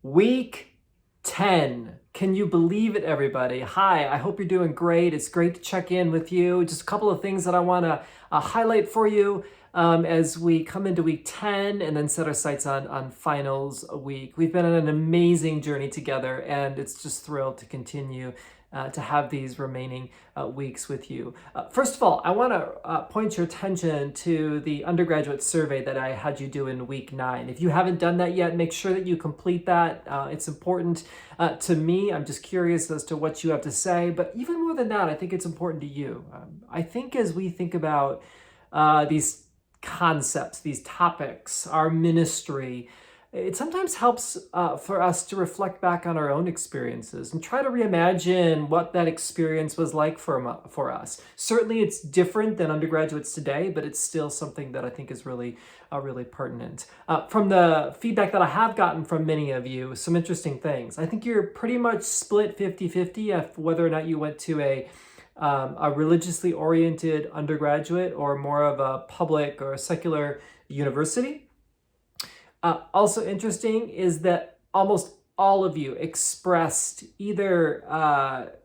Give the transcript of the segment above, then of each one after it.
Week 10. Can you believe it, everybody? Hi, I hope you're doing great. It's great to check in with you. Just a couple of things that I want to highlight for you as we come into week 10 and then set our sights on finals week. We've been on an amazing journey together, and it's just thrilled to continue to have these remaining weeks with you. First of all, I want to point your attention to the undergraduate survey that I had you do in week 9. If you haven't done that yet, make sure that you complete that. It's important to me. I'm just curious as to what you have to say, but even more than that, I think it's important to you. I think as we think about these concepts, these topics, our ministry, it sometimes helps for us to reflect back on our own experiences and try to reimagine what that experience was like for us. Certainly it's different than undergraduates today, but it's still something that I think is really pertinent. From the feedback that I have gotten from many of you, some interesting things. I think you're pretty much split 50-50 of whether or not you went to a religiously oriented undergraduate or more of a public or a secular university. Also interesting is that almost all of you expressed either,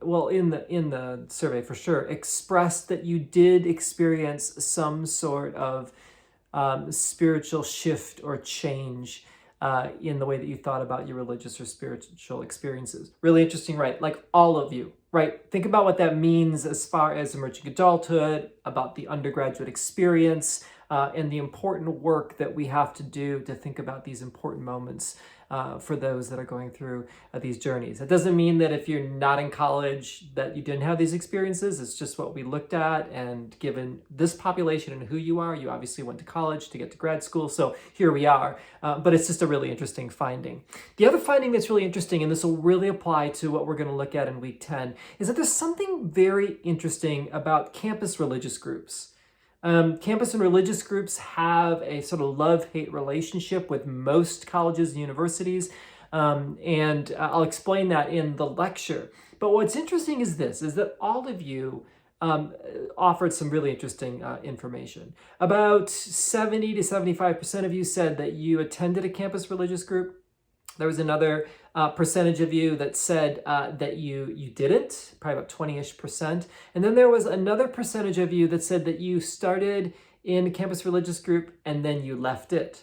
in the survey for sure, expressed that you did experience some sort of spiritual shift or change in the way that you thought about your religious or spiritual experiences. Really interesting, right? Like all of you, right? Think about what that means as far as emerging adulthood, about the undergraduate experience, and the important work that we have to do to think about these important moments for those that are going through these journeys. It doesn't mean that if you're not in college that you didn't have these experiences. It's just what we looked at, and given this population and who you are, you obviously went to college to get to grad school, so here we are. But it's just a really interesting finding. The other finding that's really interesting, and this will really apply to what we're going to look at in week 10, is that there's something very interesting about campus religious groups. Campus and religious groups have a sort of love-hate relationship with most colleges and universities, and I'll explain that in the lecture. But what's interesting is this, is that all of you offered some really interesting information. About 70 to 75% of you said that you attended a campus religious group. There was another percentage of you that said that you didn't, probably about 20-ish%. And then there was another percentage of you that said that you started in a campus religious group and then you left it.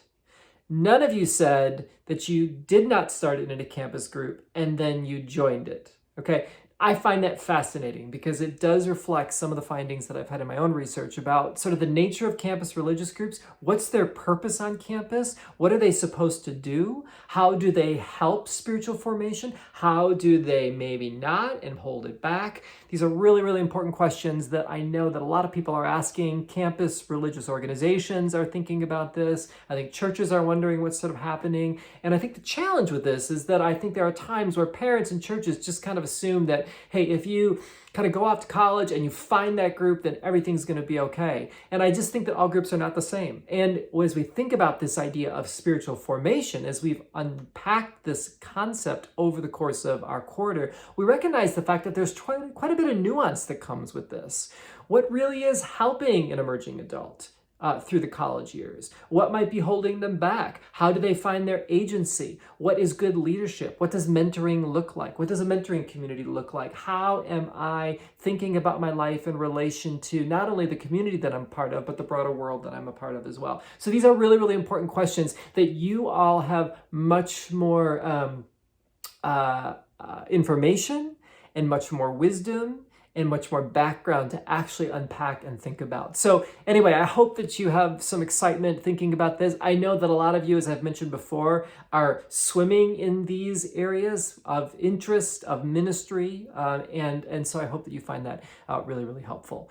None of you said that you did not start it in a campus group and then you joined it. Okay, I find that fascinating because it does reflect some of the findings that I've had in my own research about sort of the nature of campus religious groups. What's their purpose on campus? What are they supposed to do? How do they help spiritual formation? How do they maybe not and hold it back? These are really, really important questions that I know that a lot of people are asking. Campus religious organizations are thinking about this. I think churches are wondering what's sort of happening. And I think the challenge with this is that I think there are times where parents and churches just kind of assume that, hey, if you kind of go off to college and you find that group, then everything's going to be okay. And I just think that all groups are not the same. And as we think about this idea of spiritual formation, as we've unpacked this concept over the course of our quarter, we recognize the fact that there's quite a bit of nuance that comes with this. What really is helping an emerging adult through the college years? What might be holding them back? How do they find their agency? What is good leadership? What does mentoring look like? What does a mentoring community look like? How am I thinking about my life in relation to not only the community that I'm part of, but the broader world that I'm a part of as well? So these are really, really important questions that you all have much more information and much more wisdom and much more background to actually unpack and think about. So anyway, I hope that you have some excitement thinking about this. I know that a lot of you, as I've mentioned before, are swimming in these areas of interest, of ministry, and so I hope that you find that really, really helpful.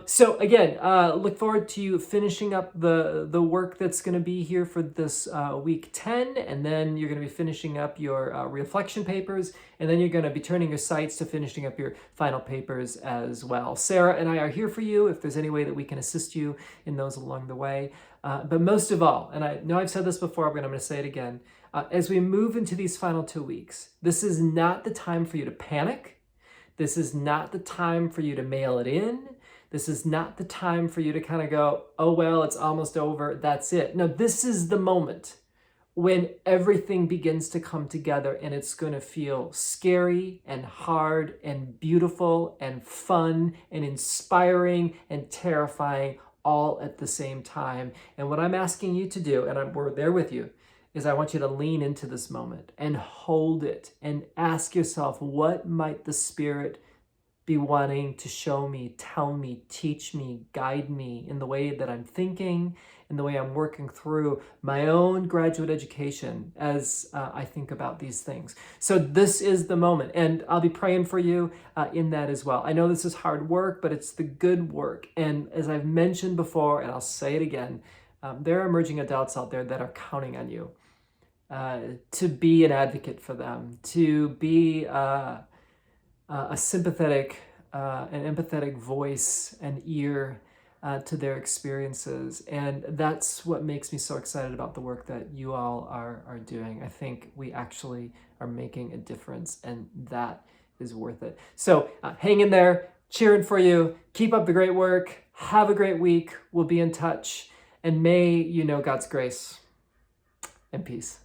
So again, look forward to you finishing up the work that's going to be here for this week 10, and then you're going to be finishing up your reflection papers, and then you're going to be turning your sights to finishing up your final papers as well. Sarah and I are here for you if there's any way that we can assist you in those along the way. But most of all, and I know I've said this before, but I'm going to say it again, as we move into these final 2 weeks, this is not the time for you to panic. This is not the time for you to mail it in. This is not the time for you to kind of go, oh, well, it's almost over. That's it. No, this is the moment when everything begins to come together, and it's going to feel scary and hard and beautiful and fun and inspiring and terrifying all at the same time. And what I'm asking you to do, and we're there with you, is I want you to lean into this moment and hold it and ask yourself, what might the Spirit be wanting to show me, tell me, teach me, guide me in the way that I'm thinking, in the way I'm working through my own graduate education as I think about these things. So this is the moment, and I'll be praying for you in that as well. I know this is hard work, but it's the good work. And as I've mentioned before, and I'll say it again, there are emerging adults out there that are counting on you to be an advocate for them, to be a sympathetic and empathetic voice and ear to their experiences. And that's what makes me so excited about the work that you all are doing. I think we actually are making a difference, and that is worth it. So hang in there, cheering for you. Keep up the great work. Have a great week. We'll be in touch. And may you know God's grace and peace.